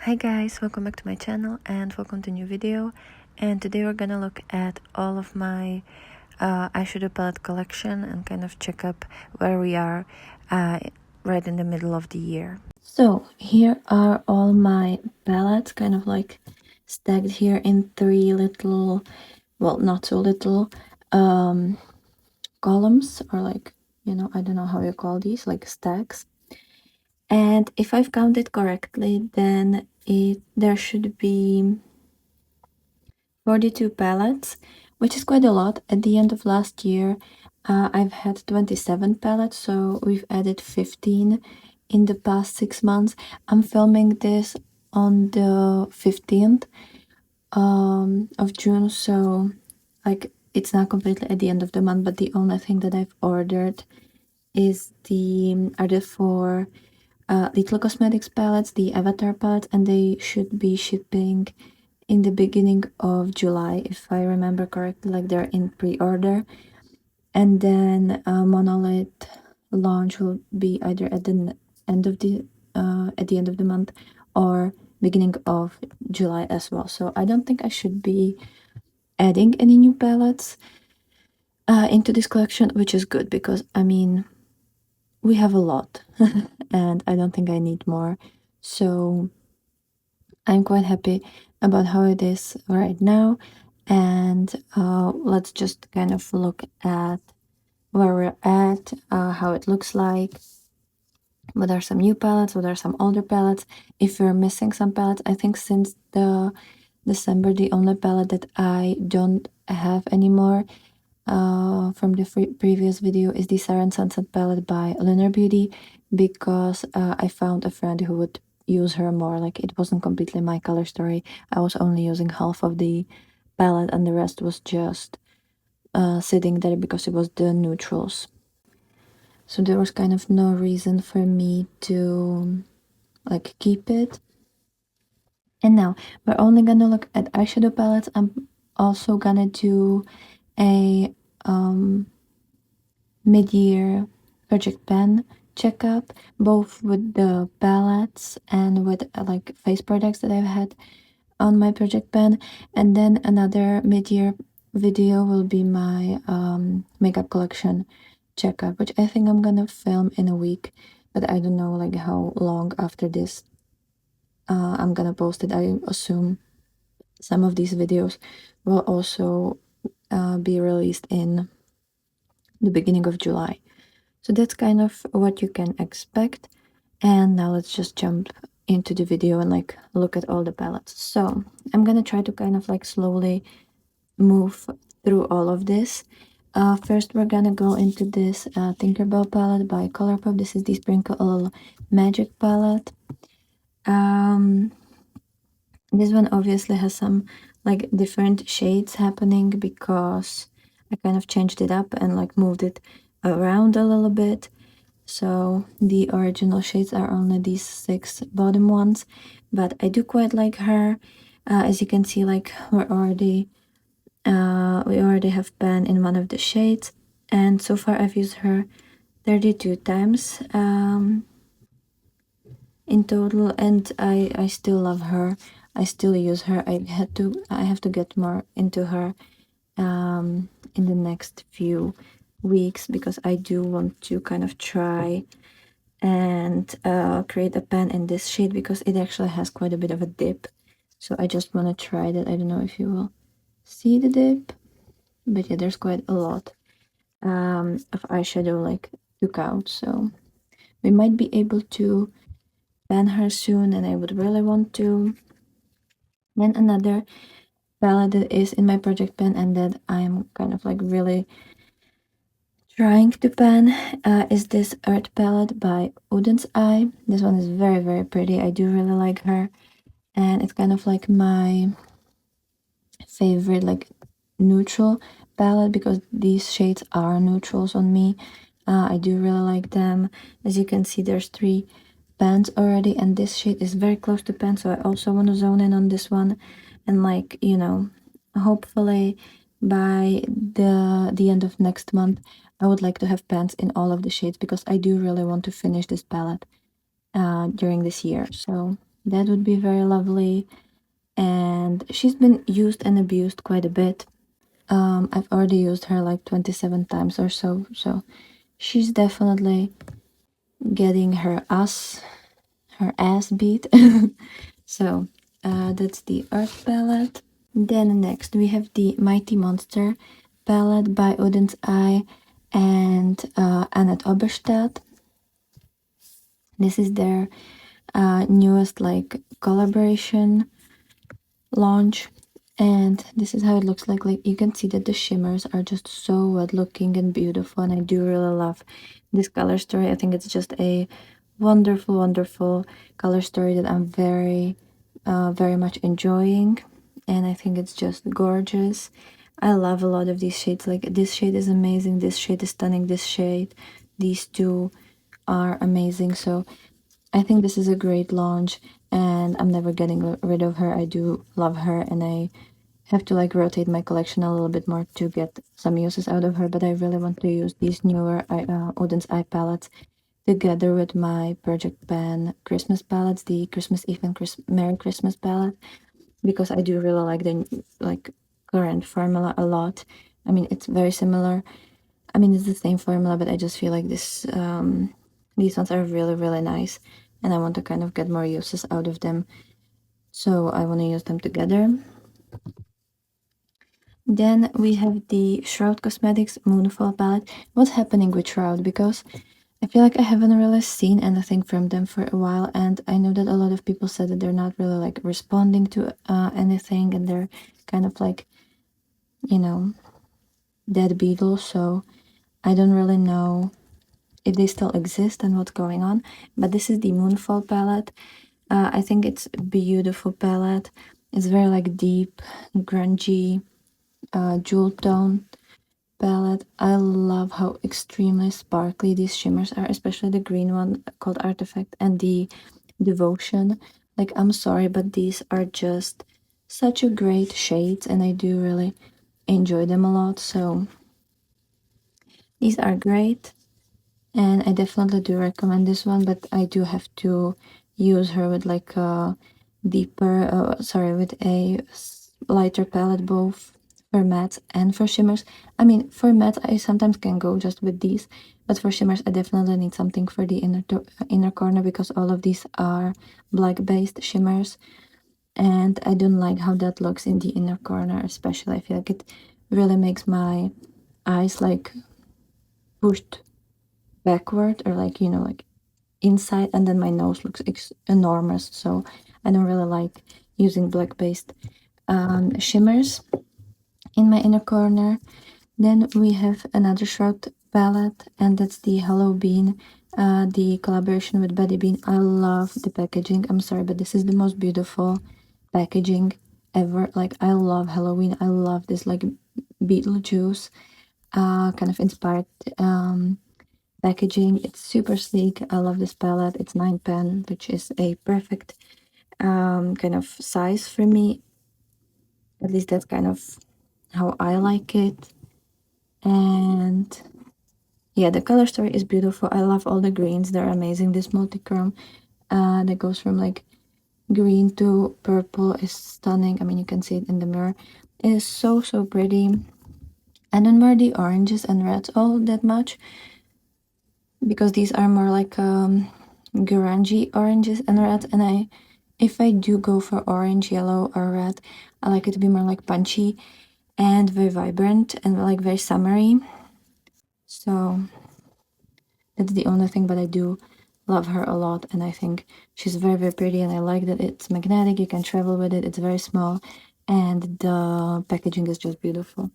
Hi guys, welcome back to my channel and welcome to a new video. And today we're gonna look at all of my eyeshadow palette collection and kind of check up where we are right in the middle of the year. So here are all my palettes kind of like stacked here in three little, well, not so little columns, or like, I don't know how you call these, like stacks. And if I've counted correctly, then there should be 42 palettes, which is quite a lot. At the end of last year, I've had 27 palettes, so we've added 15 in the past 6 months. I'm filming this on the 15th of June, so like it's not completely at the end of the month, but the only thing that I've ordered are the 4 Little Cosmetics palettes, the Avatar palettes, and they should be shipping in the beginning of July, if I remember correctly, like they're in pre-order. And then Monolith launch will be either at the end of the month or beginning of July as well. So I don't think I should be adding any new palettes into this collection, which is good because I mean we have a lot and I don't think I need more. So I'm quite happy about how it is right now. And let's just kind of look at where we're at, how it looks like. What are some new palettes? What are some older palettes? If you're missing some palettes, I think since the December, the only palette that I don't have anymore from the previous video is the Siren Sunset palette by Lunar Beauty, because I found a friend who would use her more. Like, it wasn't completely my color story. I was only using half of the palette and the rest was just sitting there because it was the neutrals. So there was kind of no reason for me to like keep it. And now we're only gonna look at eyeshadow palettes. I'm also gonna do a mid-year project pan checkup, both with the palettes and with like face products that I've had on my project pan. And then another mid-year video will be my makeup collection checkup, which I think I'm gonna film in a week, but I don't know like how long after this I'm gonna post it. I assume some of these videos will also be released in the beginning of July. So that's kind of what you can expect. And now let's just jump into the video and like look at all the palettes. So I'm gonna try to kind of like slowly move through all of this. First we're gonna go into this Tinkerbell palette by Colourpop. This is the Sprinkle Magic palette. This one obviously has some like different shades happening because I kind of changed it up and like moved it around a little bit. So the original shades are only these 6 bottom ones, but I do quite like her. As you can see, like we already have pan in one of the shades, and so far I've used her 32 times in total, and I still love her. I still use her. I have to get more into her in the next few weeks because I do want to kind of try and create a pan in this shade because it actually has quite a bit of a dip. So I just want to try that. I don't know if you will see the dip, but yeah, there's quite a lot of eyeshadow like to count. So we might be able to pan her soon, and I would really want to. Then another palette that is in my project pan and that I'm kind of like really trying to pan is this Earth palette by Oden's Eye. This one is very, very pretty. I do really like her, and it's kind of like my favorite like neutral palette because these shades are neutrals on me. I do really like them. As you can see, there's 3 pans already, and this shade is very close to pan, so I also want to zone in on this one. And like, you know, hopefully by the end of next month I would like to have pans in all of the shades because I do really want to finish this palette during this year. So That would be very lovely. And she's been used and abused quite a bit. I've already used her like 27 times or so, so she's definitely getting her ass beat. So that's the Earth palette. Then next we have the Mighty Monster palette by Oden's Eye and Annette Oberstadt. This is their newest like collaboration launch, and this is how it looks like you can see that the shimmers are just so wet looking and beautiful, and I do really love this color story. I think it's just a wonderful color story that I'm very much enjoying, and I think it's just gorgeous. I love a lot of these shades. Like this shade is amazing, this shade is stunning, this shade, these two are amazing. So I think this is a great launch, and I'm never getting rid of her. I do love her, and I have to like rotate my collection a little bit more to get some uses out of her, but I really want to use these newer Oden's Eye palettes together with my Project Pan Christmas palettes, the Christmas Eve and Merry Christmas palette, because I do really like the like current formula a lot. I mean, it's very similar. I mean, it's the same formula, but I just feel like these ones are really nice, and I want to kind of get more uses out of them. So I want to use them together. Then we have the Shroud Cosmetics Moonfall palette. What's happening with Shroud? Because I feel like I haven't really seen anything from them for a while, and I know that a lot of people said that they're not really like responding to anything, and they're kind of like, you know, dead beetles. So I don't really know if they still exist and what's going on. But this is the Moonfall palette. I think it's a beautiful palette. It's very like deep, grungy, jewel tone palette. I love how extremely sparkly these shimmers are, especially the green one called Artifact and the Devotion. Like, I'm sorry, but these are just such a great shades, and I do really enjoy them a lot. So these are great, and I definitely do recommend this one, but I do have to use her with like a deeper, with a lighter palette, both for mattes and for shimmers. I mean, for mattes, I sometimes can go just with these, but for shimmers, I definitely need something for the inner corner, because all of these are black-based shimmers, and I don't like how that looks in the inner corner, especially. I feel like it really makes my eyes like pushed backward, or like, like inside, and then my nose looks enormous. So I don't really like using black based shimmers in my inner corner. Then we have another Shroud palette, and that's the Hello Bean, the collaboration with Betty Bean. I love the packaging. I'm sorry, but this is the most beautiful packaging ever. Like, I love Halloween. I love this like Beetlejuice kind of inspired packaging. It's super sleek. I love this palette. It's 9 pan, which is a perfect kind of size for me. At least that's kind of how I like it. And yeah, the color story is beautiful. I love all the greens. They're amazing. This multichrome that goes from like green to purple is stunning. I mean, you can see it in the mirror. It is so pretty. I don't wear the oranges and reds all that much, because these are more like grungy oranges and reds, and if I do go for orange, yellow, or red, I like it to be more like punchy and very vibrant and like very summery. So that's the only thing, but I do love her a lot, and I think she's very pretty, and I like that it's magnetic. You can travel with it. It's very small, and the packaging is just beautiful.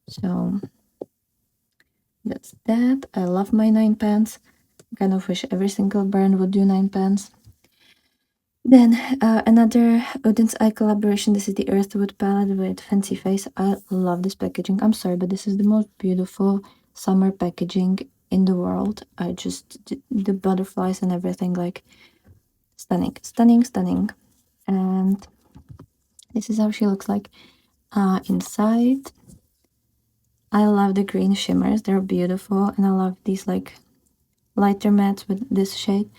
So that's that. I love my 9 pans. I kind of wish every single brand would do 9 pans. Then another Oden's Eye collaboration. This is the Earthwood palette with Fancy Face. I love this packaging. I'm sorry, but this is the most beautiful summer packaging in the world. I just, the butterflies and everything, like stunning. And this is how she looks like inside. I love the green shimmers. They're beautiful, and I love these like lighter mattes with this shade.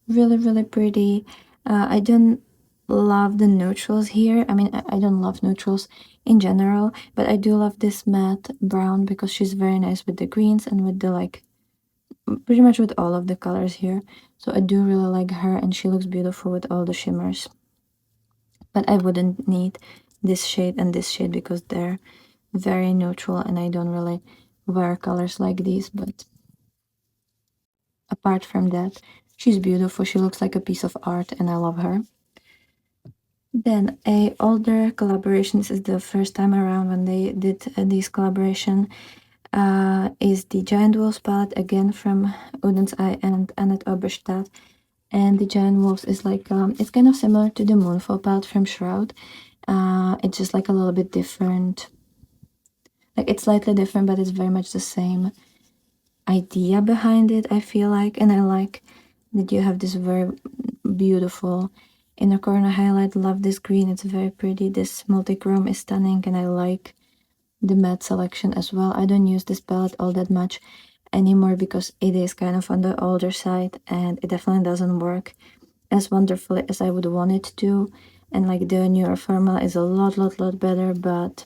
Really pretty. I don't love the neutrals here. I mean, I don't love neutrals in general, but I do love this matte brown because she's very nice with the greens and with the like, pretty much with all of the colors here. So I do really like her, and she looks beautiful with all the shimmers. But I wouldn't need this shade and this shade because they're very neutral and I don't really wear colors like these. But apart from that, she's beautiful. She looks like a piece of art and I love her. Then a older collaboration, this is the first time around when they did this collaboration, is the Giant Wolves palette, again from Oden's Eye and Annette Oberstadt. And the Giant Wolves is like, it's kind of similar to the Moonfall palette from Shroud. It's just like a little bit different. Like, it's slightly different, but it's very much the same idea behind it, I feel like. And I like that you have this very beautiful inner corner highlight. Love this green, it's very pretty. This multi-chrome is stunning, and I like the matte selection as well. I don't use this palette all that much anymore because it is kind of on the older side and it definitely doesn't work as wonderfully as I would want it to. And like the newer formula is a lot better, but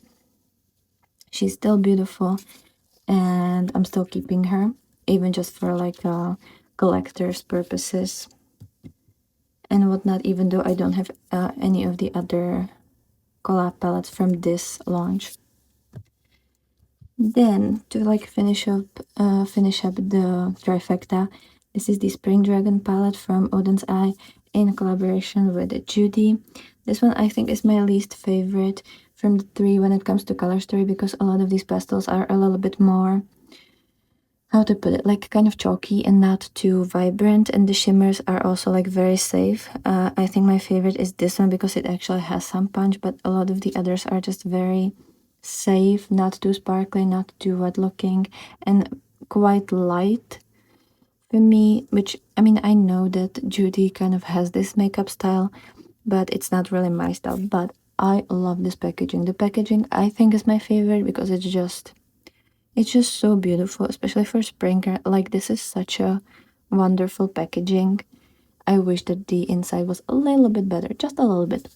she's still beautiful and I'm still keeping her, even just for like collector's purposes and whatnot, even though I don't have any of the other collab palettes from this launch. Then to like finish up the trifecta, this is the Spring Dragon palette from Oden's Eye in collaboration with Judy. This one I think is my least favorite from the three when it comes to color story because a lot of these pastels are a little bit more, how to put it, like kind of chalky and not too vibrant, and the shimmers are also like very safe. I think my favorite is this one because it actually has some punch, but a lot of the others are just very safe, not too sparkly, not too wet looking, and quite light for me, which, I mean, I know that Judy kind of has this makeup style, but it's not really my style. But I love this packaging. The packaging I think is my favorite because it's just so beautiful, especially for spring. Like, this is such a wonderful packaging. I wish that the inside was a little bit better, just a little bit.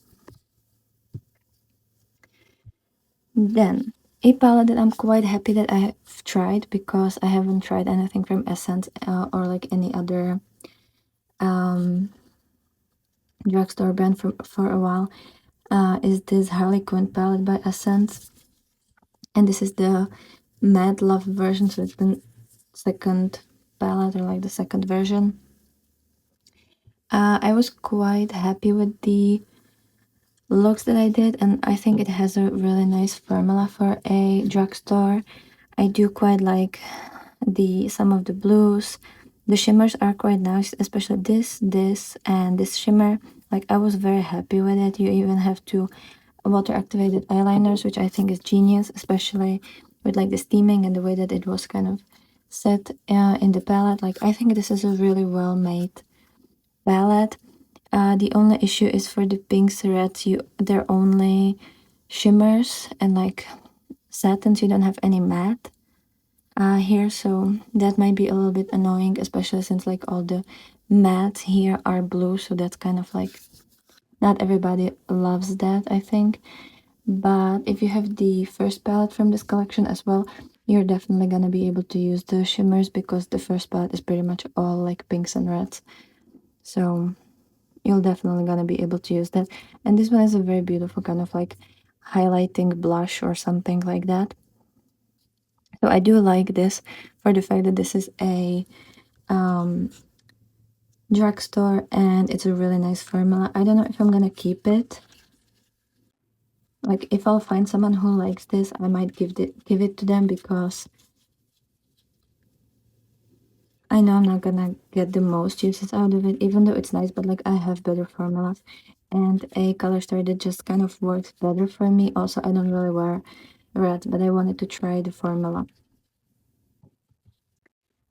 Then, a palette that I'm quite happy that I have tried because I haven't tried anything from Essence or like any other drugstore brand for a while, is this Harley Quinn palette by Essence. And this is the Mad Love version, so it's the second palette or like the second version. I was quite happy with the looks that I did, and I think it has a really nice formula for a drugstore. I do quite like some of the blues. The shimmers are quite nice, especially this and this shimmer. Like, I was very happy with it. You even have two water activated eyeliners, which I think is genius, especially with like the steaming and the way that it was kind of set in the palette. Like, I think this is a really well made palette. The only issue is for the pinks, reds, they're only shimmers and like satins. You don't have any matte here, so that might be a little bit annoying, especially since like all the mattes here are blue, so that's kind of like, not everybody loves that, I think. But if you have the first palette from this collection as well, you're definitely gonna be able to use the shimmers because the first palette is pretty much all like pinks and reds, so you're definitely gonna be able to use that. And this one is a very beautiful kind of like highlighting blush or something like that. So I do like this for the fact that this is a drugstore and it's a really nice formula. I don't know if I'm gonna keep it. Like, if I'll find someone who likes this, I might give it to them because I know I'm not gonna get the most uses out of it, even though it's nice, but like, I have better formulas and a color story that just kind of works better for me. Also, I don't really wear red, but I wanted to try the formula.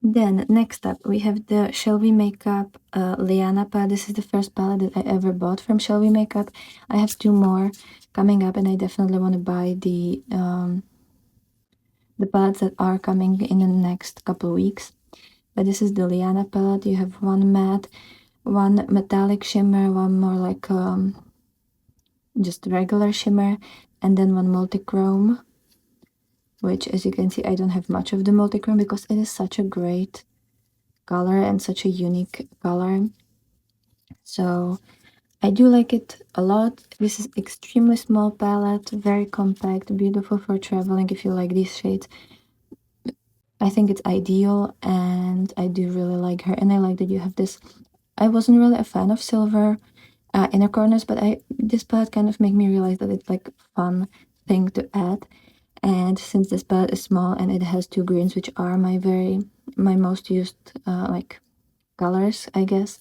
Then next up we have the Shall We Makeup Liana palette. This is the first palette that I ever bought from Shall We Makeup. I have two more coming up and I definitely want to buy the palettes that are coming in the next couple of weeks. But this is the Liana palette. You have one matte, one metallic shimmer, one more like just regular shimmer, and then one multichrome, which as you can see I don't have much of the multichrome because it is such a great color and such a unique color. So I do like it a lot. This is extremely small palette, very compact, beautiful for traveling if you like these shades. I think it's ideal and I do really like her, and I like that you have this. I wasn't really a fan of silver inner corners, but this palette kind of made me realize that it's like a fun thing to add. And since this palette is small and it has two greens, which are my most used like colors, I guess,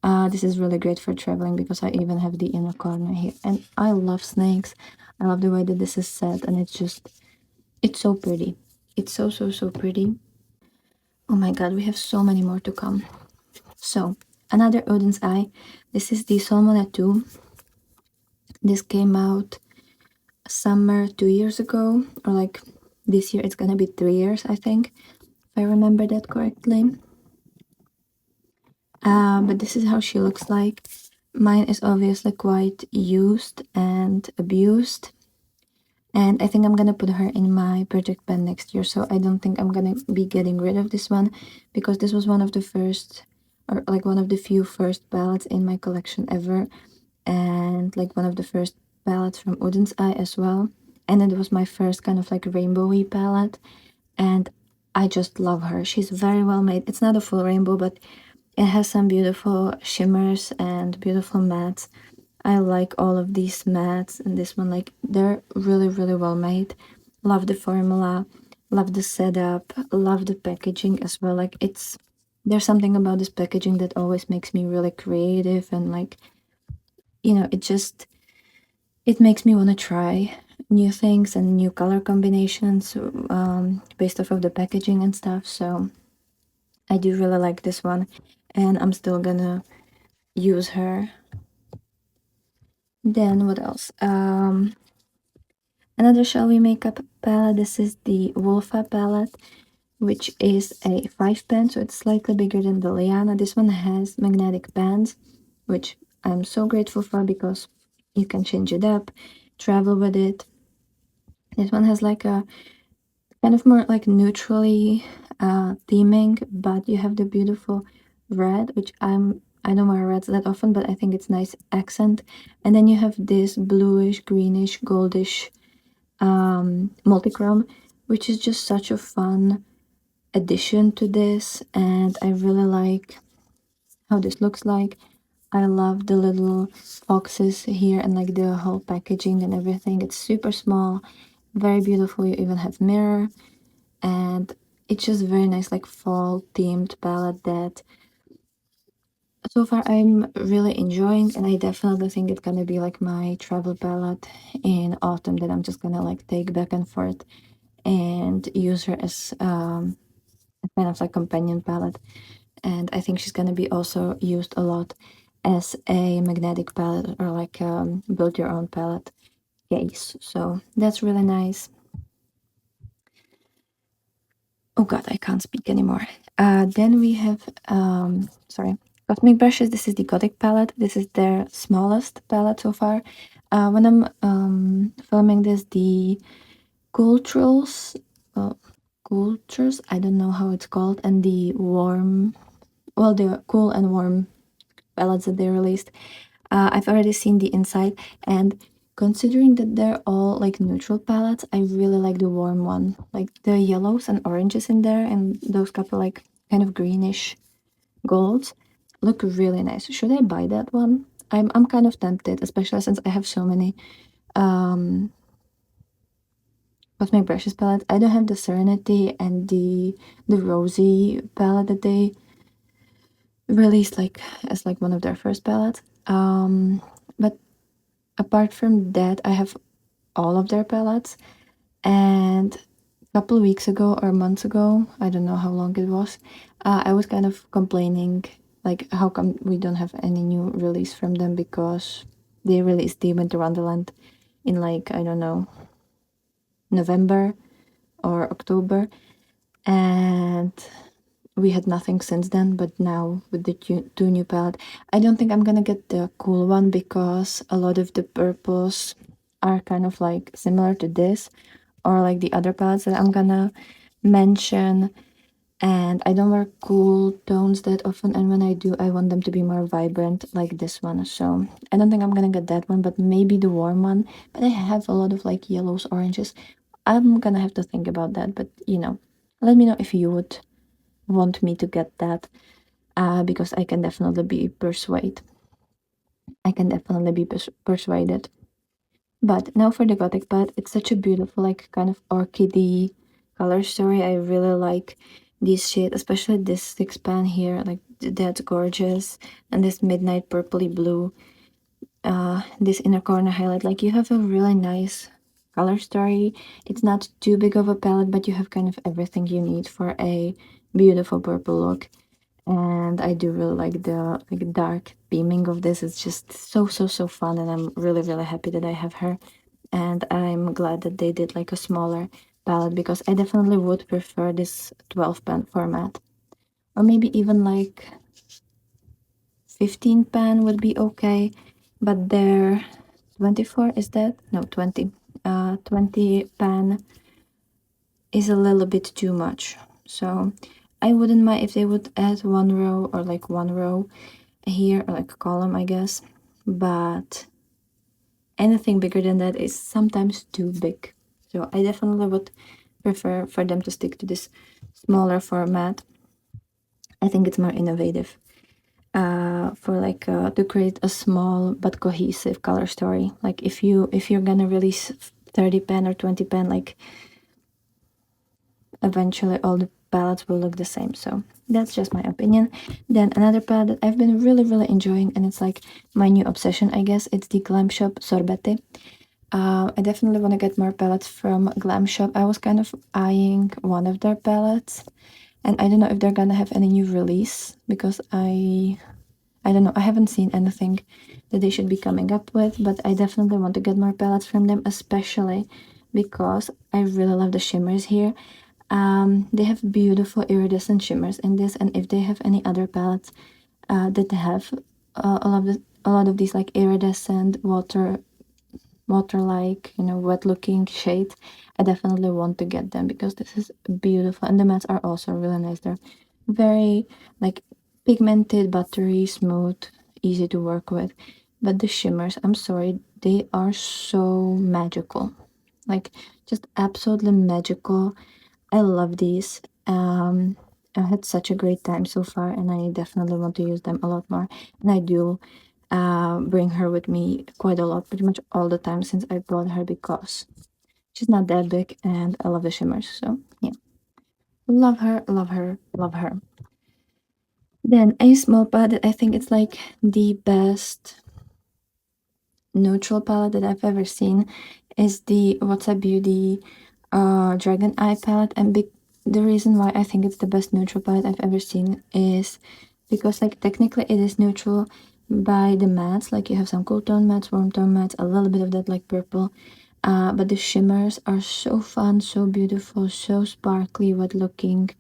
this is really great for traveling because I even have the inner corner here. And I love snakes. I love the way that this is set, and it's so pretty. It's so, so, so pretty. Oh my god, we have so many more to come. So, another Oden's Eye. This is the Salmonette 2. This came out summer 2 years ago, or like this year it's gonna be 3 years, I think, if I remember that correctly. But this is how she looks like. Mine is obviously quite used and abused, and I think I'm gonna put her in my project pen next year, so I don't think I'm gonna be getting rid of this one, because this was one of the first, or like one of the few first palettes in my collection ever, and like one of the first palettes from Oden's Eye as well, and it was my first kind of like rainbowy palette, and I just love her. She's very well made. It's not a full rainbow, but it has some beautiful shimmers and beautiful mattes. I like all of these mattes, and this one, like, they're really, really well made. Love the formula, love the setup, love the packaging as well. Like, there's something about this packaging that always makes me really creative, and like, it makes me want to try new things and new color combinations based off of the packaging and stuff. So I do really like this one, and I'm still gonna use her. Then what else? Another Shall We Makeup palette. This is the Wulfa palette, which is a 5 pan, so it's slightly bigger than the Liana. This one has magnetic bands, which I'm so grateful for because you can change it up, travel with it. This one has like a kind of more like neutrally theming, but you have the beautiful red, which I don't wear reds that often, but I think it's nice accent. And then you have this bluish, greenish, goldish multichrome, which is just such a fun addition to this, and I really like how this looks like. I love the little boxes here and like the whole packaging and everything. It's super small, very beautiful. You even have mirror, and it's just very nice, like fall themed palette that so far I'm really enjoying, and I definitely think it's gonna be like my travel palette in autumn that I'm just gonna like take back and forth and use her as a kind of like companion palette. And I think she's gonna be also used a lot as a magnetic palette, or like build your own palette case. So that's really nice. Oh god, I can't speak anymore. Then we have, sorry, Cosmic Brushes. This is the Gothic palette. This is their smallest palette so far. When I'm filming this, the Cultures, Cultures, I don't know how it's called, and the warm, well, the cool and warm palettes that they released, I've already seen the inside, and considering that they're all like neutral palettes, I really like the warm one. Like the yellows and oranges in there, and those couple like kind of greenish golds look really nice. Should I buy that one? I'm kind of tempted, especially since I have so many Cosmic Brushes palettes. I don't have the Serenity and the Rosy palette that they released like as like one of their first palettes. But apart from that, I have all of their palettes, and a couple of weeks ago or months ago, I don't know how long it was, I was kind of complaining like how come we don't have any new release from them, because they released the Winter Wonderland in like, I don't know, November or October, and we had nothing since then, but now with the two new palette, I don't think I'm gonna get the cool one because a lot of the purples are kind of like similar to this or like the other palettes that I'm gonna mention. And I don't wear cool tones that often, and when I do, I want them to be more vibrant like this one. So I don't think I'm gonna get that one, but maybe the warm one. But I have a lot of like yellows, oranges. I'm gonna have to think about that, but let me know if you would want me to get that, because I can definitely be persuaded. I can definitely be persuaded. But now for the Gothic palette, it's such a beautiful, like, kind of orchidy color story. I really like these shades, especially this six pan here. Like, that's gorgeous. And this midnight purpley blue. This inner corner highlight. Like, you have a really nice color story. It's not too big of a palette, but you have kind of everything you need for a beautiful purple look. And I do really like the dark theming of this. It's just so fun, and I'm really happy that I have her. And I'm glad that they did like a smaller palette, because I definitely would prefer this 12 pan format, or maybe even like 15 pan would be okay, but their 24, is that, no, 20 20 pan is a little bit too much. So I wouldn't mind if they would add one row, or like one row here, or like a column, I guess, but anything bigger than that is sometimes too big. So I definitely would prefer for them to stick to this smaller format. I think it's more innovative, for like to create a small but cohesive color story. Like, if you're gonna release 30 pen or 20 pen, like, eventually all the palettes will look the same. So that's just my opinion. Then another palette that I've been really enjoying, and it's like my new obsession, I guess, it's the Glam Shop Sorbete. I definitely want to get more palettes from Glam Shop. I was kind of eyeing one of their palettes, and I don't know if they're gonna have any new release, because I don't know, I haven't seen anything that they should be coming up with, but I definitely want to get more palettes from them, especially because I really love the shimmers here. They have beautiful iridescent shimmers in this, and if they have any other palettes that have a lot of these like iridescent water-like, wet looking shades, I definitely want to get them, because this is beautiful. And the mattes are also really nice. They're very like pigmented, buttery, smooth, easy to work with. But the shimmers, I'm sorry, they are so magical, like, just absolutely magical. I love these. I had such a great time so far, and I definitely want to use them a lot more. And I do bring her with me quite a lot, pretty much all the time since I bought her, because she's not that big, and I love the shimmers. So yeah, love her, love her, love her. Then a small palette that I think it's like the best neutral palette that I've ever seen is the What's a Beauty Dragon Eye palette. And the reason why I think it's the best neutral palette I've ever seen is because, like, technically it is neutral by the mattes. Like, you have some cool tone mattes, warm tone mattes, a little bit of that like purple, but the shimmers are so fun, so beautiful, so sparkly, wet looking,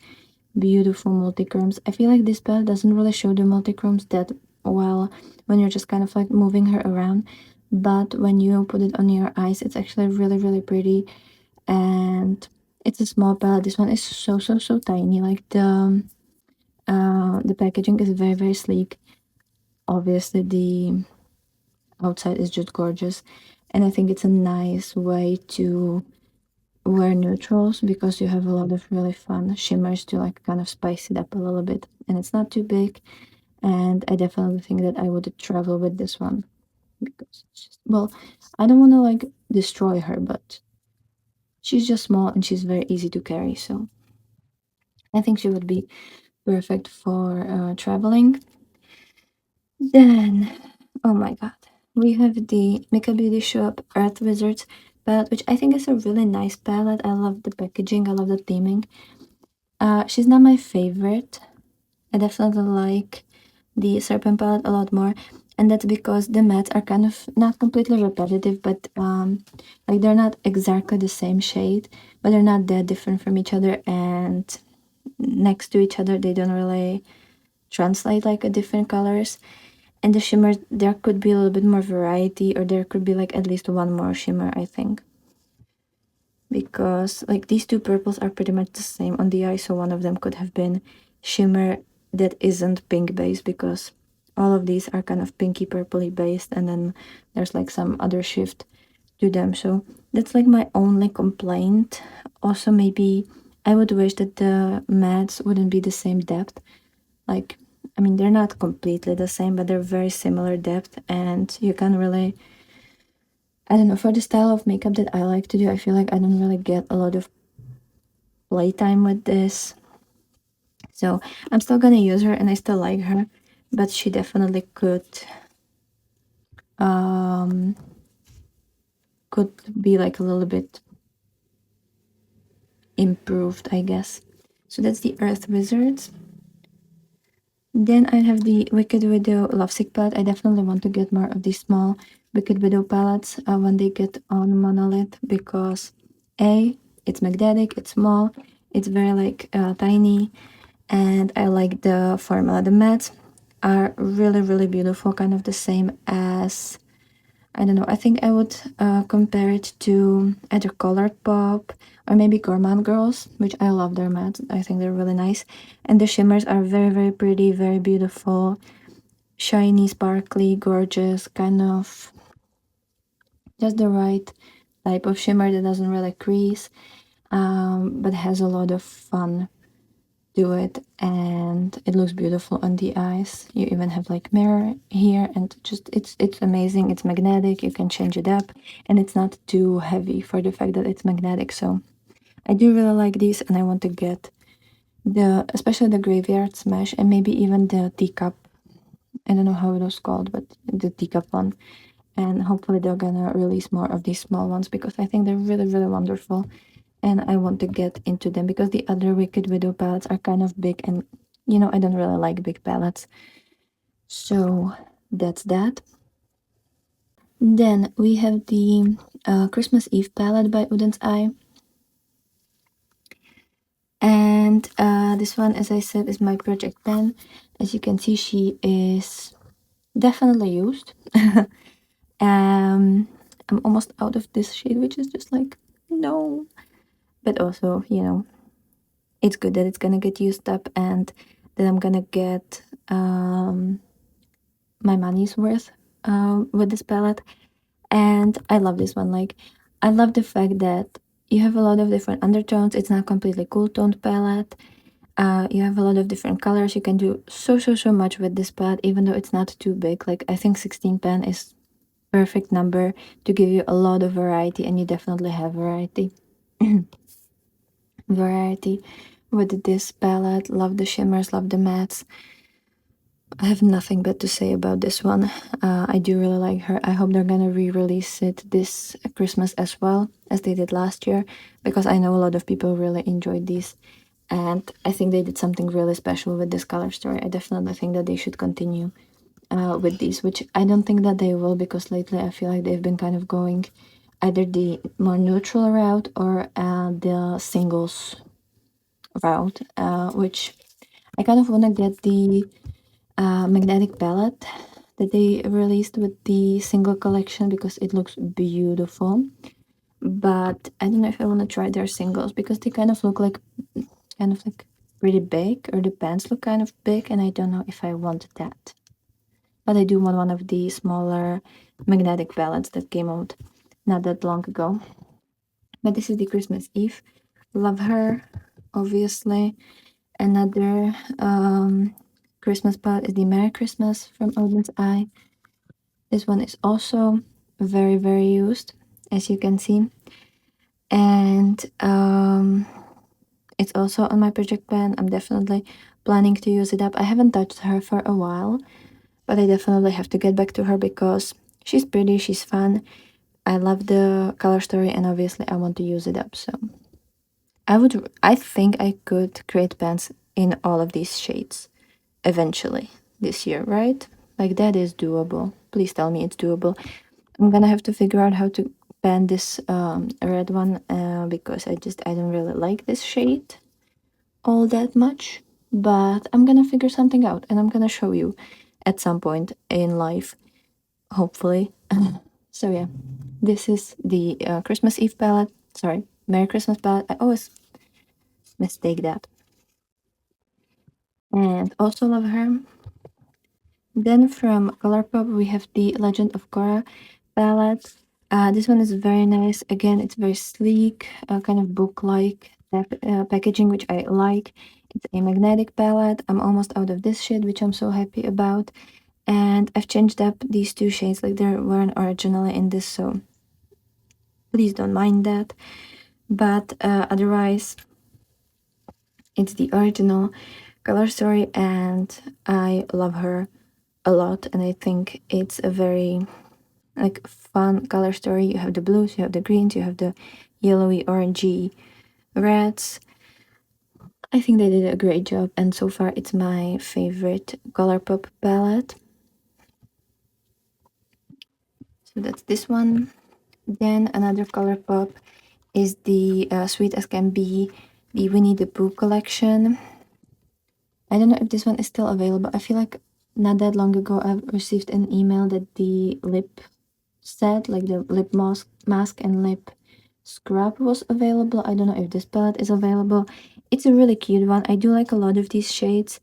beautiful multichromes. I feel like this palette doesn't really show the multichromes that well when you're just kind of like moving her around, but when you put it on your eyes, it's actually really pretty. And it's a small palette. This one is so tiny. Like, the packaging is very sleek. Obviously the outside is just gorgeous, and I think it's a nice way to wear neutrals, because you have a lot of really fun shimmers to like kind of spice it up a little bit, and it's not too big. And I definitely think that I would travel with this one, because it's just, well, I don't want to like destroy her, but she's just small and she's very easy to carry, so I think she would be perfect for traveling. Then, oh my god, we have the Micka Beauty Shop Earth Wizards palette, which I think is a really nice palette. I love the packaging, I love the theming. She's not my favorite. I definitely like the Serpent palette a lot more, and that's because the mattes are kind of not completely repetitive, but like, they're not exactly the same shade, but they're not that different from each other, and next to each other, they don't really translate like a different colors. And the shimmers, there could be a little bit more variety, or there could be like at least one more shimmer, I think. Because like these two purples are pretty much the same on the eye, so one of them could have been shimmer that isn't pink based, because all of these are kind of pinky purpley based, and then there's like some other shift to them. So that's like my only complaint. Also, maybe I would wish that the mattes wouldn't be the same depth. Like, I mean, they're not completely the same, but they're very similar depth, and you can really, I don't know, for the style of makeup that I like to do, I feel like I don't really get a lot of playtime with this. So I'm still gonna use her, and I still like her, but she definitely could be like a little bit improved, I guess. So that's the Earth Wizards. Then I have the Wicked Widow Lovesick palette. I definitely want to get more of these small Wicked Widow palettes when they get on Monolith, because A, it's magnetic, it's small, it's very like tiny, and I like the formula. The mattes are really, really beautiful, kind of the same as, I don't know, I think I would compare it to either Colourpop or maybe Gourmande Girls, which I love their mattes. I think they're really nice. And the shimmers are very, very pretty, very beautiful, shiny, sparkly, gorgeous, kind of just the right type of shimmer that doesn't really crease, but has a lot of fun to it, and it looks beautiful on the eyes. You even have like mirror here, and just it's amazing. It's magnetic, you can change it up, and it's not too heavy for the fact that it's magnetic. So I do really like these, and I want to get the, especially the Graveyard Smash, and maybe even the teacup. I don't know how it was called, but the teacup one. And hopefully they're gonna release more of these small ones, because I think they're really, really wonderful, and I want to get into them, because the other Wicked Widow palettes are kind of big, and you know, I don't really like big palettes. So that's that. Then we have the Christmas Eve palette by Oden's Eye. And this one, as I said, is my project pen. As you can see, she is definitely used. I'm almost out of this shade, which is just like, no. But also, you know, it's good that it's gonna get used up, and that I'm gonna get my money's worth with this palette. And I love this one. Like, I love the fact that you have a lot of different undertones. It's not completely cool toned palette. You have a lot of different colors. You can do so much with this palette, even though it's not too big. Like, I think 16 pen is perfect number to give you a lot of variety, and you definitely have variety. Variety with this palette. Love the shimmers, love the mattes. I have nothing but to say about this one. I do really like her. I hope they're gonna re-release it this Christmas as well as they did last year, because I know a lot of people really enjoyed these, and I think they did something really special with this color story. I definitely think that they should continue with these, which I don't think that they will, because lately I feel like they've been kind of going either the more neutral route or the singles route, which I kind of want to get the magnetic palette that they released with the single collection, because it looks beautiful. But I don't know if I want to try their singles, because they kind of look like pretty big, or the pants look kind of big, and I don't know if I want that. But I do want one of the smaller magnetic palettes that came out not that long ago. But this is the Christmas Eve. Love her, obviously. Another Christmas palette is the Merry Christmas from Oden's Eye. This one is also very, very used, as you can see. And it's also on my project pen. I'm definitely planning to use it up. I haven't touched her for a while, but I definitely have to get back to her, because she's pretty, she's fun. I love the color story, and obviously I want to use it up. So I think I could create pens in all of these shades eventually this year, right? Like, that is doable. Please tell me it's doable. I'm gonna have to figure out how to pen this red one, because I don't really like this shade. all that much, but I'm gonna figure something out and I'm gonna show you at some point in life, hopefully. So yeah, this is the Christmas Eve palette. Sorry, Merry Christmas palette. I always mistake that. And also love her. Then from Colourpop we have the Legend of Korra palette. This one is very nice. Again, it's very sleek, kind of book-like packaging, which I like. It's a magnetic palette. I'm almost out of this shade, which I'm so happy about. And I've changed up these two shades, like they weren't originally in this, so please don't mind that. But otherwise, it's the original color story, and I love her a lot. And I think it's a very like fun color story. You have the blues, you have the greens, you have the yellowy, orangey reds. I think they did a great job, and so far it's my favorite Colourpop palette. So that's this one. Then another Colourpop is the Sweet as Can Be, the Winnie the Pooh collection. I don't know if this one is still available. I feel like not that long ago I received an email that the lip set, like the lip mask and lip scrub was available. I don't know if this palette is available. It's a really cute one. I do like a lot of these shades.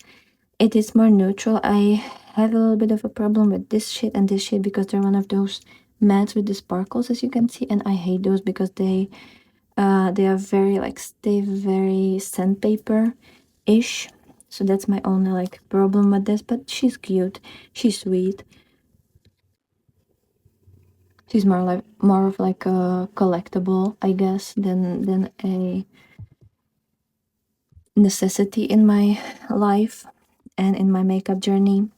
It is more neutral. I have a little bit of a problem with this shade and this shade because they're one of those mattes with the sparkles, as you can see, and I hate those because they are very like stiff, very sandpaper-ish. So that's my only like problem with this, but she's cute, she's sweet. She's more of like a collectible, I guess, than a necessity in my life and in my makeup journey.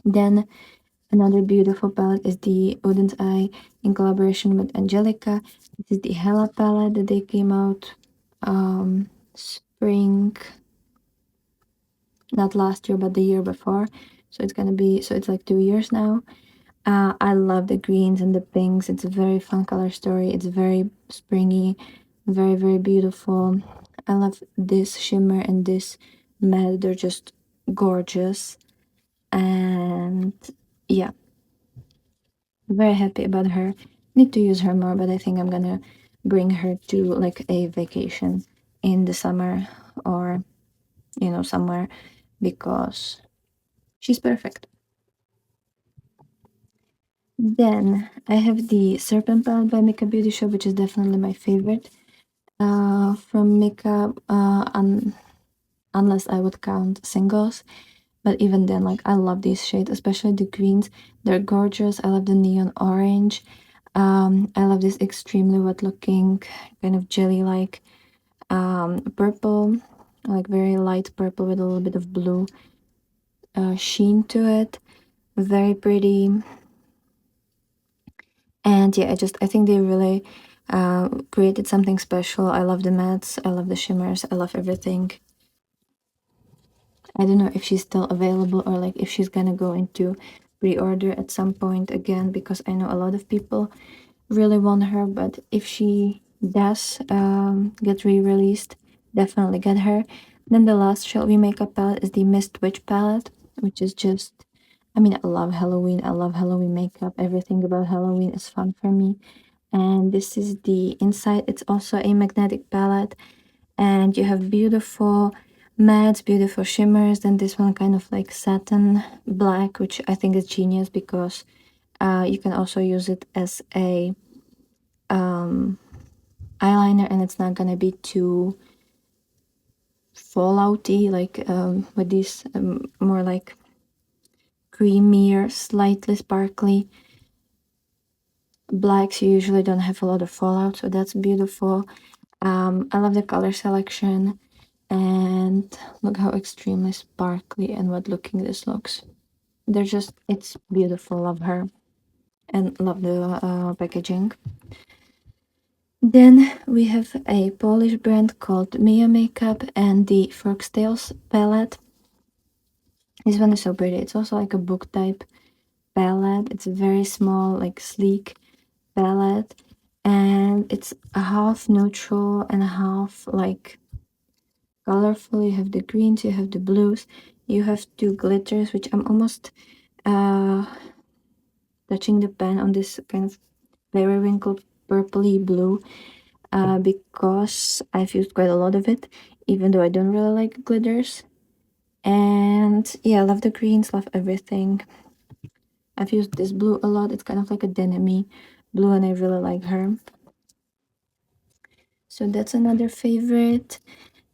Then another beautiful palette is the Oden's Eye in collaboration with Angelica. This is the Hella palette that they came out spring, not last year but the year before. So it's like 2 years now. I love the greens and the pinks. It's a very fun color story. It's very springy, very, very beautiful. I love this shimmer and this matte. They're just gorgeous. And yeah, very happy about her. Need to use her more, but I think I'm gonna bring her to like a vacation in the summer or, somewhere, because she's perfect. Then I have the Serpent palette by Micka Beauty Shop, which is definitely my favorite from Micka, unless I would count singles. But even then, like, I love these shades, especially the greens. They're gorgeous. I love the neon orange. I love this extremely wet looking, kind of jelly-like purple, like very light purple with a little bit of blue sheen to it. Very pretty. And yeah, I think they really created something special. I love the mattes, I love the shimmers, I love everything. I don't know if she's still available or like if she's gonna go into pre-order at some point again, because I know a lot of people really want her, but if she does get re-released, definitely get her. Then the last Shall We Makeup palette is the Mist Witch palette, which is just, I mean, I love Halloween. I love Halloween makeup. Everything about Halloween is fun for me. And this is the inside. It's also a magnetic palette, and you have beautiful mattes, beautiful shimmers. Then this one kind of like satin black, which I think is genius because you can also use it as a eyeliner and it's not gonna be too fallouty, like with these more like creamier, slightly sparkly blacks. You usually don't have a lot of fallout, so that's beautiful. I love the color selection, and look how extremely sparkly and wet looking this looks. It's beautiful. Love her and love the packaging. Then we have a Polish brand called Mia Makeup and the Foxtails palette. This one is so pretty. It's also like a book type palette. It's a very small, like sleek palette, and it's a half neutral and a half like colorful. You have the greens, you have the blues, you have two glitters, which I'm almost touching the pen on this kind of periwinkle purpley blue because I've used quite a lot of it, even though I don't really like glitters. And yeah, I love the greens, love everything. I've used this blue a lot. It's kind of like a denim blue, and I really like her. So that's another favorite.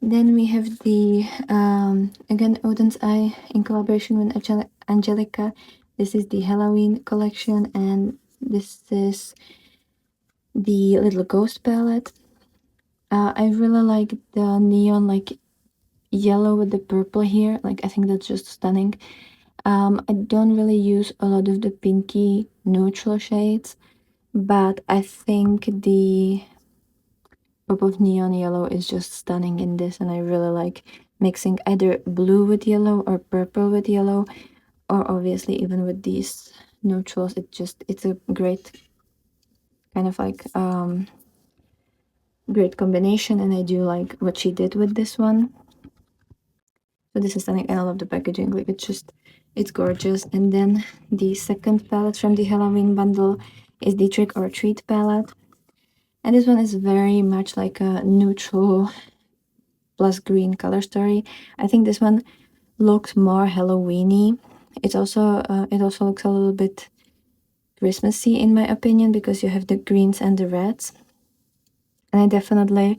Then we have the, again, Oden's Eye in collaboration with Angelica. This is the Halloween collection, and this is the Little Ghost palette. I really like the neon, like, yellow with the purple here. Like, I think that's just stunning. I don't really use a lot of the pinky neutral shades, but I think the pop of neon yellow is just stunning in this, and I really like mixing either blue with yellow or purple with yellow, or obviously even with these neutrals. It's a great kind of like great combination, and I do like what she did with this one. So this is stunning, and I love the packaging. Like, it's gorgeous. And then the second palette from the Halloween bundle is the Trick or Treat palette, and this one is very much like a neutral plus green color story. I think this one looks more Halloweeny. It also looks a little bit Christmassy in my opinion, because you have the greens and the reds, and I definitely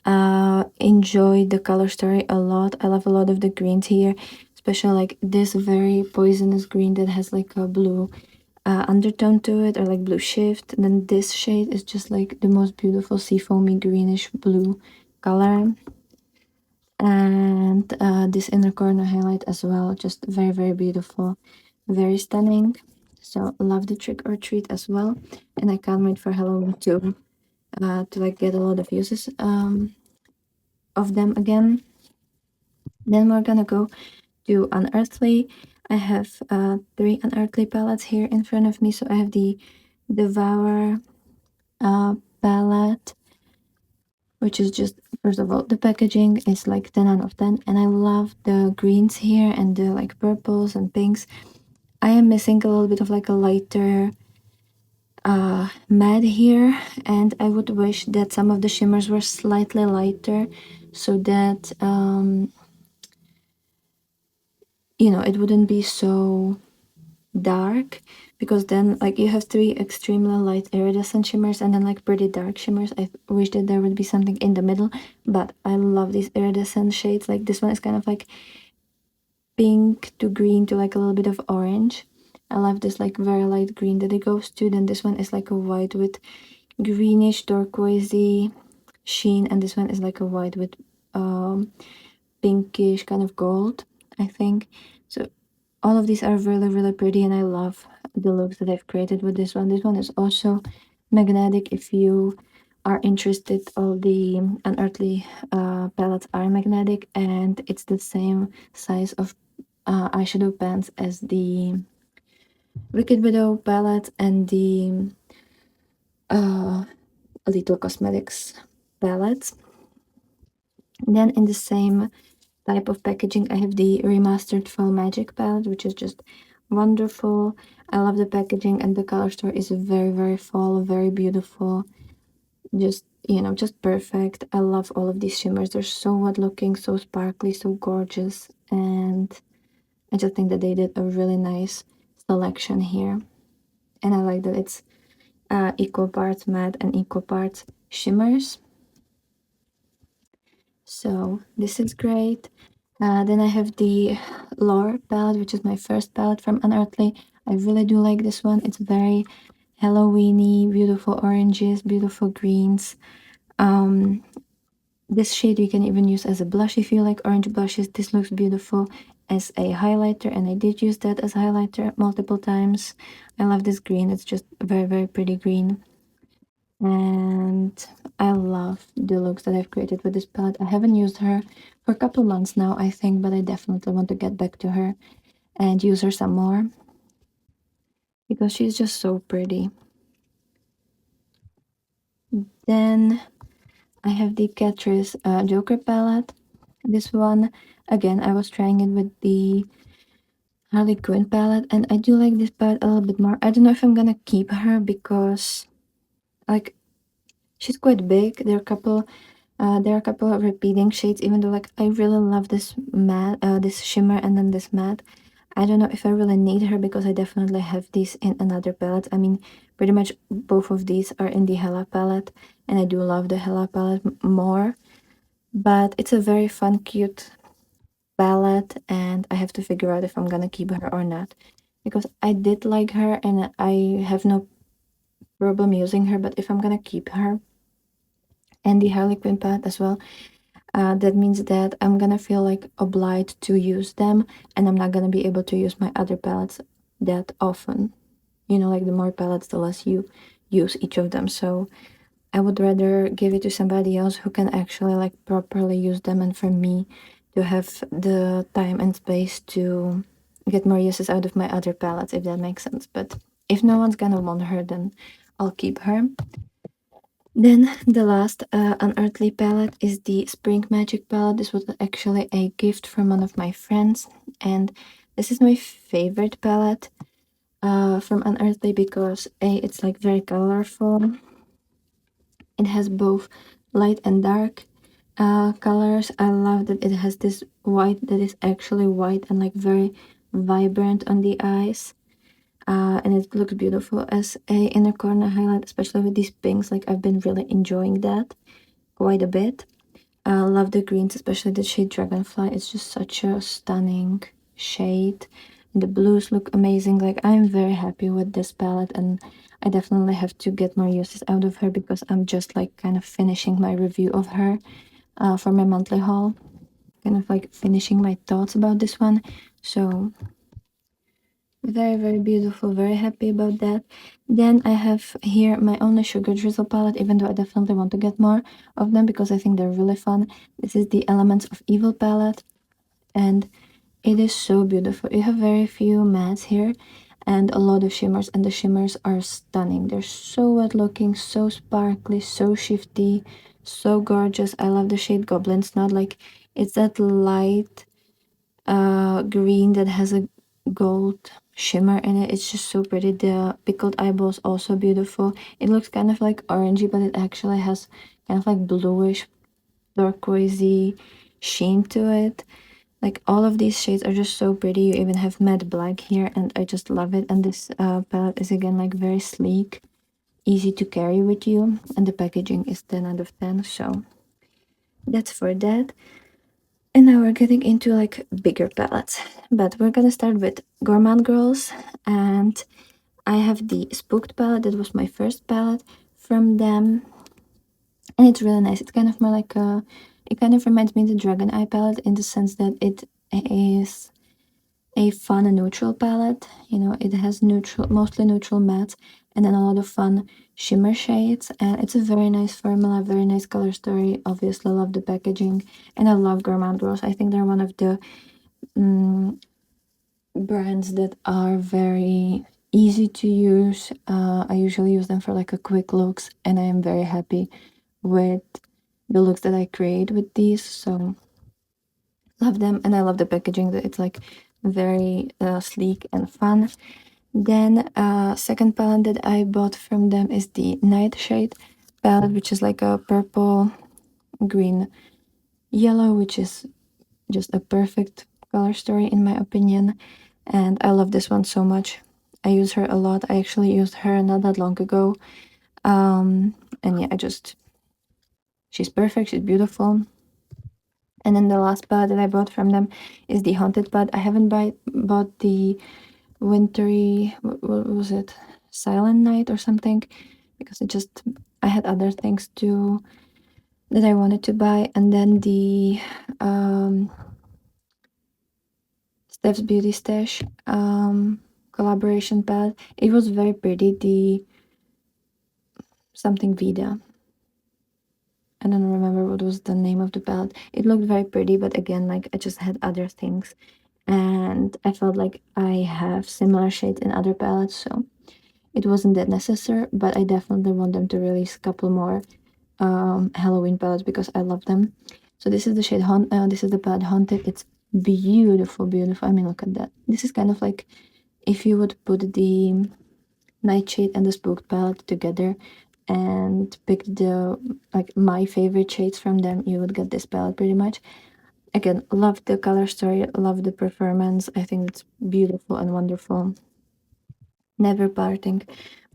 enjoy the color story a lot. I love a lot of the greens here, especially like this very poisonous green that has like a blue undertone to it, or like blue shift. And then this shade is just like the most beautiful seafoamy greenish blue color. And this inner corner highlight as well, just very, very beautiful, very stunning. So love the Trick or Treat as well, and I can't wait for Halloween to like get a lot of uses of them again. Then we're gonna go to Unearthly. I have 3 Unearthly palettes here in front of me. So I have the Devour palette, which is just, first of all, the packaging is like 10 out of 10, and I love the greens here and the like purples and pinks. I am missing a little bit of like a lighter matte here, and I would wish that some of the shimmers were slightly lighter, so that you know, it wouldn't be so dark, because then like you have 3 extremely light iridescent shimmers and then like pretty dark shimmers. I wish that there would be something in the middle, but I love these iridescent shades. Like this one is kind of like pink to green to like a little bit of orange. I love this like very light green that it goes to. Then this one is like a white with greenish turquoisey sheen, and this one is like a white with pinkish kind of gold, I think. So all of these are really, really pretty, and I love the looks that I've created with this one. This one is also magnetic. If you are interested, all the Unearthly palettes are magnetic, and it's the same size of eyeshadow pens as the Wicked Widow palette and the Little Cosmetics palettes. Then in the same type of packaging, I have the Remastered Fall Magic palette, which is just wonderful. I love the packaging, and the color story is very, very fall, very beautiful. Just, you know, just perfect. I love all of these shimmers. They're so odd looking, so sparkly, so gorgeous, and I just think that they did a really nice selection here. And I like that it's equal parts matte and equal parts shimmers. So this is great. Then I have the Lore palette, which is my first palette from Unearthly. I really do like this one. It's very Halloweeny, beautiful oranges, beautiful greens. This shade you can even use as a blush if you like orange blushes. This looks beautiful as a highlighter, and I did use that as highlighter multiple times. I love this green. It's just very, very pretty green. And I love the looks that I've created with this palette. I haven't used her for a couple months now, I think, but I definitely want to get back to her and use her some more, because she's just so pretty. Then I have the Catrice Joker palette. This one, again, I was trying it with the Harley Quinn palette, and I do like this palette a little bit more. I don't know if I'm gonna keep her because, like, she's quite big. There are a couple of repeating shades, even though, like, I really love this matte, this shimmer, and then this matte. I don't know if I really need her because I definitely have these in another palette. I mean, pretty much both of these are in the Hella palette, and I do love the Hella palette more. But it's a very fun, cute palette, and I have to figure out if I'm gonna keep her or not. Because I did like her, and I have no problem using her, but if I'm gonna keep her, and the Harley Quinn palette as well, that means that I'm gonna feel like obliged to use them, and I'm not gonna be able to use my other palettes that often. You know, like the more palettes, the less you use each of them. So I would rather give it to somebody else who can actually like properly use them, and for me to have the time and space to get more uses out of my other palettes, if that makes sense. But if no one's gonna want her, then I'll keep her. Then the last Unearthly palette is the Spring Magic palette. This was actually a gift from one of my friends, and this is my favorite palette from Unearthly because it's like very colorful. It has both light and dark colors. I love that it has this white that is actually white and like very vibrant on the eyes. And it looks beautiful as a inner corner highlight, especially with these pinks. Like, I've been really enjoying that quite a bit. I love the greens, especially the shade Dragonfly. It's just such a stunning shade. The blues look amazing. Like, I'm very happy with this palette, and I definitely have to get more uses out of her because I'm just like kind of finishing my review of her for my monthly haul. Kind of like finishing my thoughts about this one. So very, very beautiful, very happy about that. Then I have here my only Sugar Drizzle palette, even though I definitely want to get more of them because I think they're really fun. This is the Elements of Evil palette, and it is so beautiful. You have very few mattes here and a lot of shimmers, and the shimmers are stunning. They're so wet looking, so sparkly, so shifty, so gorgeous. I love the shade Goblin Snot. Like, it's that light green that has a gold shimmer in it. It's just so pretty. The pickled eyeballs also beautiful. It looks kind of like orangey, but it actually has kind of like bluish turquoisey sheen to it. Like, all of these shades are just so pretty. You even have matte black here, and I just love it. And this palette is again like very sleek, easy to carry with you, and the packaging is 10 out of 10. So that's for that. And now we're getting into like bigger palettes, but we're gonna start with Gourmande Girls, and I have the Spooked palette. That was my first palette from them, and it's really nice. It's kind of more like it kind of reminds me of the Dragon Eye palette in the sense that it is a fun and neutral palette. You know, it has mostly neutral mattes, and then a lot of fun shimmer shades, and it's a very nice formula, very nice color story. Obviously love the packaging, and I love Gourmande Girls. I think they're one of the brands that are very easy to use. I usually use them for like a quick looks, and I am very happy with the looks that I create with these. So love them, and I love the packaging. That it's like very sleek and fun. Then second palette that I bought from them is the Nightshade palette, which is like a purple, green, yellow, which is just a perfect color story in my opinion. And I love this one so much. I use her a lot. I actually used her not that long ago. And yeah, she's perfect, she's beautiful. And then the last palette that I bought from them is the Haunted palette. I haven't bought the wintry, what was it, Silent Night or something, because I had other things that I wanted to buy. And then the Steph's Beauty Stash collaboration palette. It was very pretty. The something Vida. I don't remember what was the name of the palette. It looked very pretty, but again, like, I just had other things, and I felt like I have similar shades in other palettes, so it wasn't that necessary. But I definitely want them to release a couple more Halloween palettes because I love them. So this is the shade this is the palette Haunted. It's beautiful, beautiful. I mean, look at that. This is kind of like if you would put the Nightshade and the Spooked palette together and pick the like my favorite shades from them, you would get this palette pretty much. Again, love the color story, love the performance. I think it's beautiful and wonderful. Never parting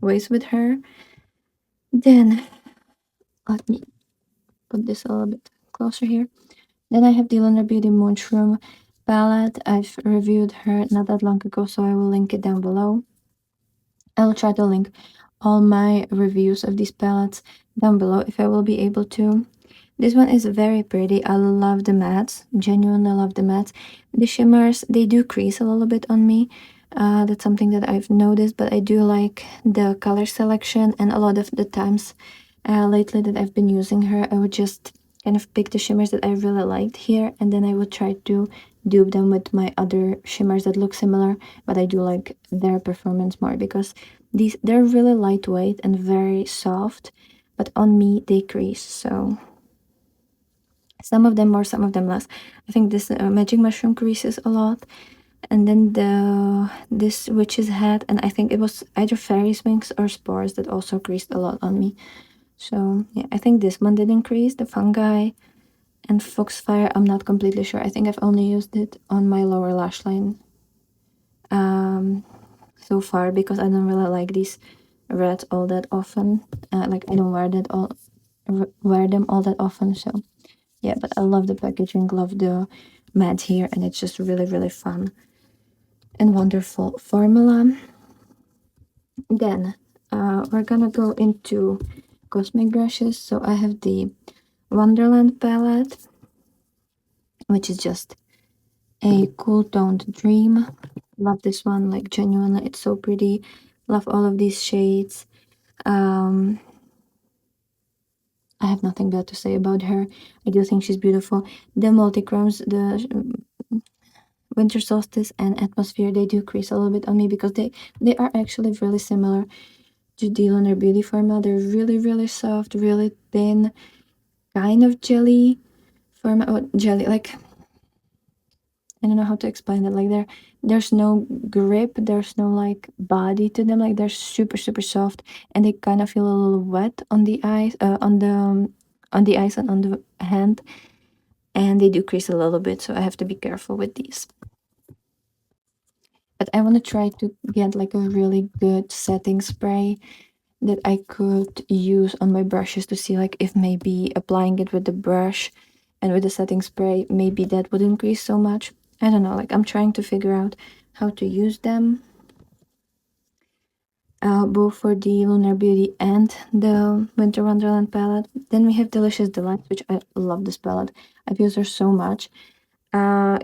ways with her. Then let me put this a little bit closer here. Then I have the Lunar Beauty Mushroom palette. I've reviewed her not that long ago, so I will link it down below. I will try to link all my reviews of these palettes down below if I will be able to. This one is very pretty. I love the mattes. Genuinely love the mattes. The shimmers, they do crease a little bit on me. That's something that I've noticed, but I do like the color selection, and a lot of the times lately that I've been using her, I would just kind of pick the shimmers that I really liked here, and then I would try to dupe them with my other shimmers that look similar, but I do like their performance more because they're really lightweight and very soft, but on me they crease, so some of them more, some of them less. I think this Magic Mushroom creases a lot, and then this Witch's Hat, and I think it was either Fairy's Wings or Spores that also creased a lot on me. So yeah, I think this one didn't crease, the Fungi and Foxfire. I'm not completely sure. I think I've only used it on my lower lash line so far because I don't really like these reds all that often. Like I don't wear them all that often. So yeah, but I love the packaging, love the matte here, and it's just really, really fun and wonderful formula. Then we're gonna go into cosmic brushes. So I have the Wonderland palette, which is just a cool toned dream. Love this one, like genuinely, it's so pretty. Love all of these shades. I have nothing bad to say about her. I do think she's beautiful. The multichromes, the Winter Solstice and Atmosphere, they do crease a little bit on me because they are actually really similar to the Lunar Beauty formula. They're really, really soft, really thin, kind of jelly formula. Oh, jelly, like I don't know how to explain it. Like there's no grip, there's no like body to them. Like they're super, super soft, and they kind of feel a little wet on the eyes, on the eyes and on the hand, and they do crease a little bit. So I have to be careful with these. But I want to try to get like a really good setting spray that I could use on my brushes to see like if maybe applying it with the brush and with the setting spray, maybe that would increase so much. I don't know, like I'm trying to figure out how to use them. Both for the Lunar Beauty and the Winter Wonderland palette. Then we have Delicious Delights, which I love this palette. I've used her so much.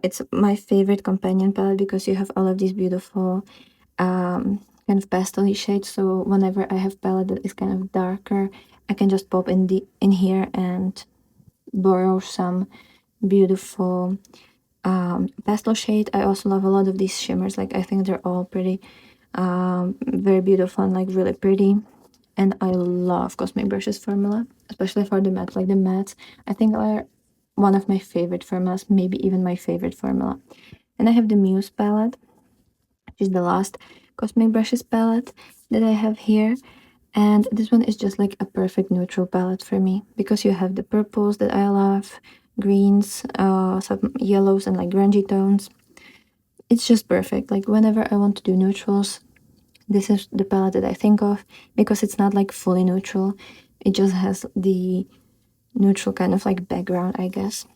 It's my favorite companion palette because you have all of these beautiful kind of pastel shades. So whenever I have palette that is kind of darker, I can just pop in here and borrow some beautiful pastel shade. I also love a lot of these shimmers. Like I think they're all pretty, very beautiful and like really pretty. And I love Cosmic Brushes formula, especially for the matte. Like the mattes, I think are one of my favorite formulas, maybe even my favorite formula. And I have the Muse palette, which is the last Cosmic Brushes palette that I have here. And this one is just like a perfect neutral palette for me because you have the purples that I love, greens, some yellows, and like grungy tones. It's just perfect. Like whenever I want to do neutrals, this is the palette that I think of because it's not like fully neutral. It just has the neutral kind of like background, I guess.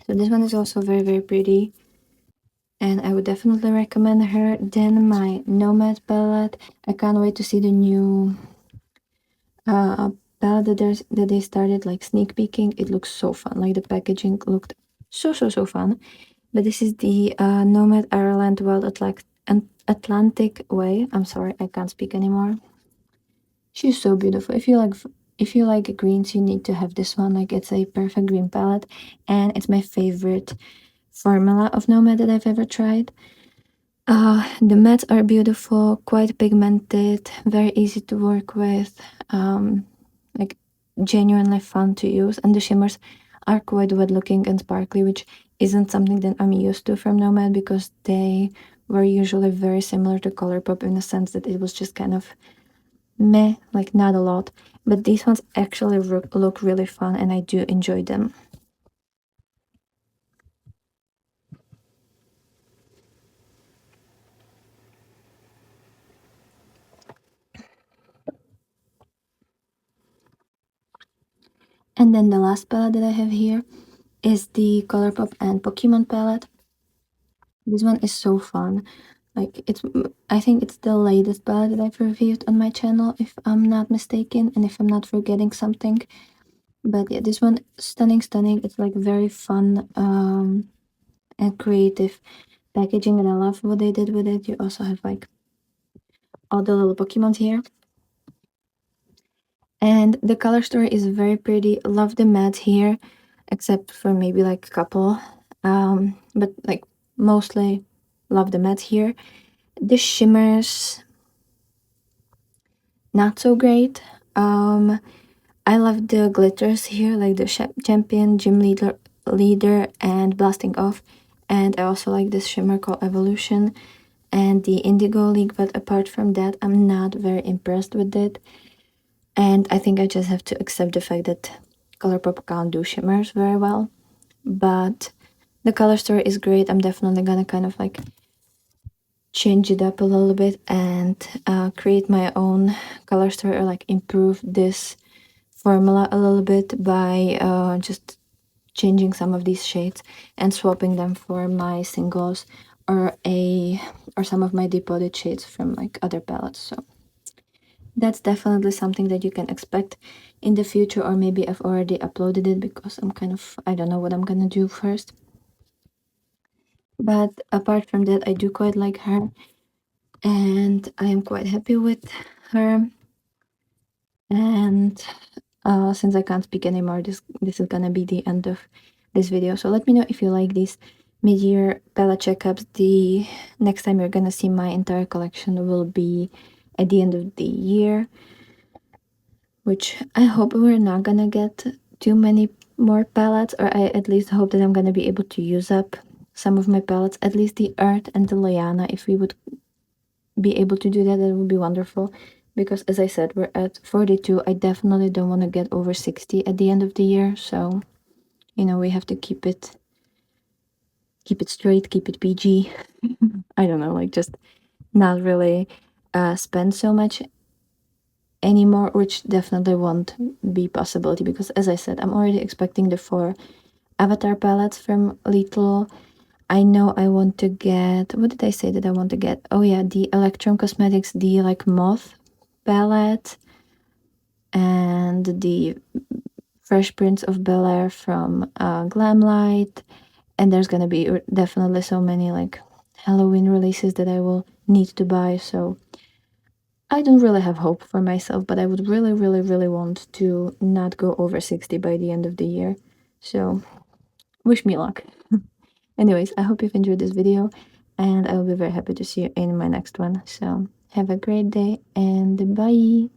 So this one is also very, very pretty, and I would definitely recommend her. Then my Nomad palette. I can't wait to see the new palette that they started like sneak peeking. It looks so fun. Like the packaging looked so, so, so fun. But this is the Nomad Ireland Wild Atlantic Way. I'm sorry, I can't speak anymore. She's so beautiful. If you like greens, you need to have this one. Like it's a perfect green palette, and it's my favorite formula of Nomad that I've ever tried. The mattes are beautiful, quite pigmented, very easy to work with, like genuinely fun to use. And the shimmers, are quite wet looking and sparkly, which isn't something that I'm used to from Nomad, because they were usually very similar to Colourpop in the sense that it was just kind of meh, like not a lot. But these ones actually look really fun, and I do enjoy them. And then the last palette that I have here is the Colourpop and Pokemon palette. This one is so fun. Like, I think it's the latest palette that I've reviewed on my channel, if I'm not mistaken, and if I'm not forgetting something. But yeah, this one, stunning, stunning. It's like very fun and creative packaging, and I love what they did with it. You also have like all the little Pokemons here. And the color story is very pretty. Love the matte here, except for maybe like a couple. But like mostly love the matte here. The shimmers, not so great. I love the glitters here, like the champion, gym leader, and blasting off. And I also like this shimmer called Evolution and the Indigo League, but apart from that, I'm not very impressed with it. And I think I just have to accept the fact that Colourpop can't do shimmers very well. But the color story is great. I'm definitely gonna kind of like change it up a little bit and create my own color story, or like improve this formula a little bit by just changing some of these shades and swapping them for my singles, or some of my depotted shades from like other palettes. So that's definitely something that you can expect in the future, or maybe I've already uploaded it because I'm kind of, I don't know what I'm gonna do first. But apart from that, I do quite like her, and I am quite happy with her. And since I can't speak anymore, this is gonna be the end of this video. So let me know if you like these mid-year palette checkups. The next time you're gonna see my entire collection will be at the end of the year, which I hope we're not gonna get too many more palettes, or I at least hope that I'm gonna be able to use up some of my palettes, at least the Earth and the Liana. If we would be able to do that, that would be wonderful, because as I said, we're at 42. I definitely don't want to get over 60 at the end of the year, so you know, we have to keep it straight, keep it PG. I don't know, like just not really spend so much anymore, which definitely won't be a possibility, because as I said, I'm already expecting the 4 avatar palettes from Little. I know I want to get, what did I say that I want to get? Oh yeah, the Electrum Cosmetics, the like moth palette, and the Fresh Prince of Bel-Air from Glamlight. And there's gonna be definitely so many like Halloween releases that I will need to buy, so I don't really have hope for myself, but I would really, really, really want to not go over 60 by the end of the year. So wish me luck. Anyways, I hope you've enjoyed this video, and I will be very happy to see you in my next one. So have a great day, and bye!